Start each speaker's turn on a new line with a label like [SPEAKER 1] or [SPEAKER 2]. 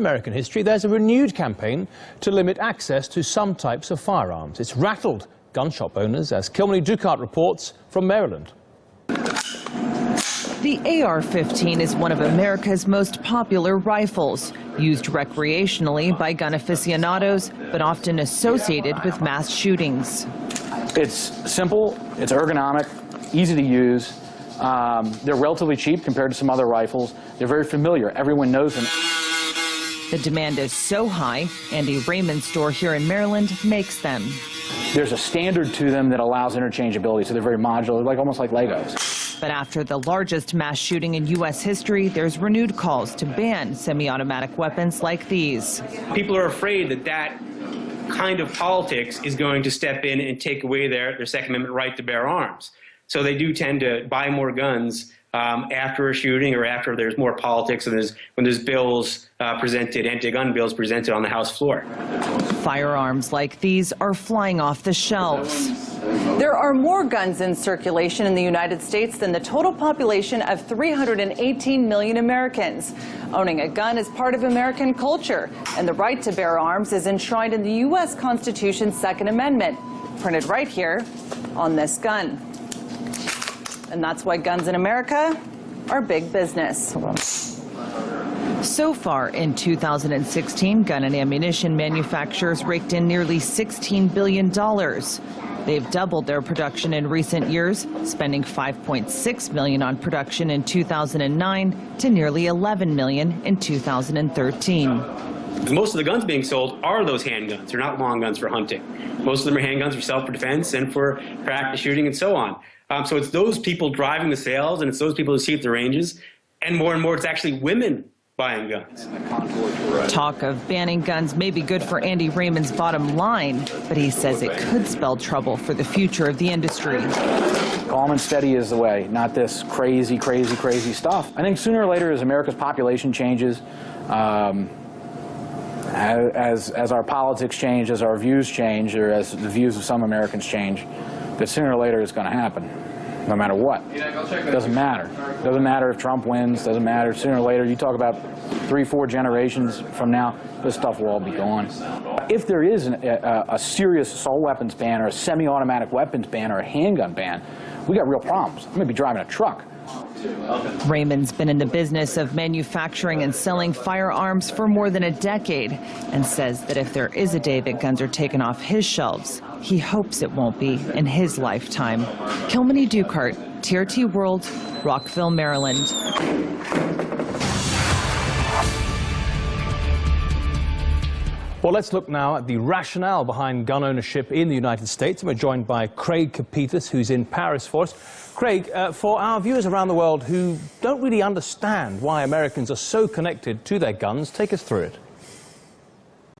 [SPEAKER 1] American history, there's a renewed campaign to limit access to some types of firearms. It's rattled gun shop owners, as Kilmeny Dukart reports from Maryland.
[SPEAKER 2] The AR-15 is one of America's most popular rifles, used recreationally by gun aficionados, but often associated with mass shootings.
[SPEAKER 3] It's simple, it's ergonomic, easy to use. They're relatively cheap compared to some other rifles. They're very familiar. Everyone knows them.
[SPEAKER 2] The demand is so high, Andy Raymond's store here in Maryland makes them.
[SPEAKER 3] There's a standard to them that allows interchangeability, so they're very modular, almost like Legos.
[SPEAKER 2] But after the largest mass shooting in U.S. history, there's renewed calls to ban semi-automatic weapons like these.
[SPEAKER 4] People are afraid that that kind of politics is going to step in and take away their Second Amendment right to bear arms. So they do tend to buy more guns after a shooting or after there's more politics and when there's bills presented, anti-gun bills presented on the House floor.
[SPEAKER 2] Firearms like these are flying off the shelves.
[SPEAKER 5] There are more guns in circulation in the United States than the total population of 318 million Americans. Owning a gun is part of American culture, and the right to bear arms is enshrined in the U.S. Constitution's Second Amendment, printed right here on this gun. And that's why guns in America are big business.
[SPEAKER 2] So far in 2016, gun and ammunition manufacturers raked in nearly $16 billion. They've doubled their production in recent years, spending $5.6 million on production in 2009 to nearly $11 million in 2013.
[SPEAKER 4] Most of the guns being sold are those handguns. They're not long guns for hunting. Most of them are handguns for self-defense and for practice shooting and so on. So it's those people driving the sales, and it's those people who see at the ranges, and more it's actually women buying guns.
[SPEAKER 2] Talk of banning guns may be good for Andy Raymond's bottom line, but he says it could spell trouble for the future of the industry.
[SPEAKER 3] Calm and steady is the way, not this crazy, crazy, crazy stuff. I think sooner or later, as America's population changes, as our politics change, as our views change, or as the views of some Americans change, that sooner or later it's going to happen, no matter what. It doesn't matter. It doesn't matter if Trump wins. Doesn't matter. Sooner or later, you talk about 3-4 generations from now, this stuff will all be gone. If there is a serious assault weapons ban or a semi-automatic weapons ban or a handgun ban, we got real problems. I'm going to be driving a truck.
[SPEAKER 2] Raymond's been in the business of manufacturing and selling firearms for more than a decade and says that if there is a day that guns are taken off his shelves, he hopes it won't be in his lifetime. Kilmeny Dukart, TRT World, Rockville, Maryland.
[SPEAKER 1] Well, let's look now at the rationale behind gun ownership in the United States. And we're joined by Craig Kapitas, who's in Paris for us. Craig, for our viewers around the world who don't really understand why Americans are so connected to their guns, take us through it.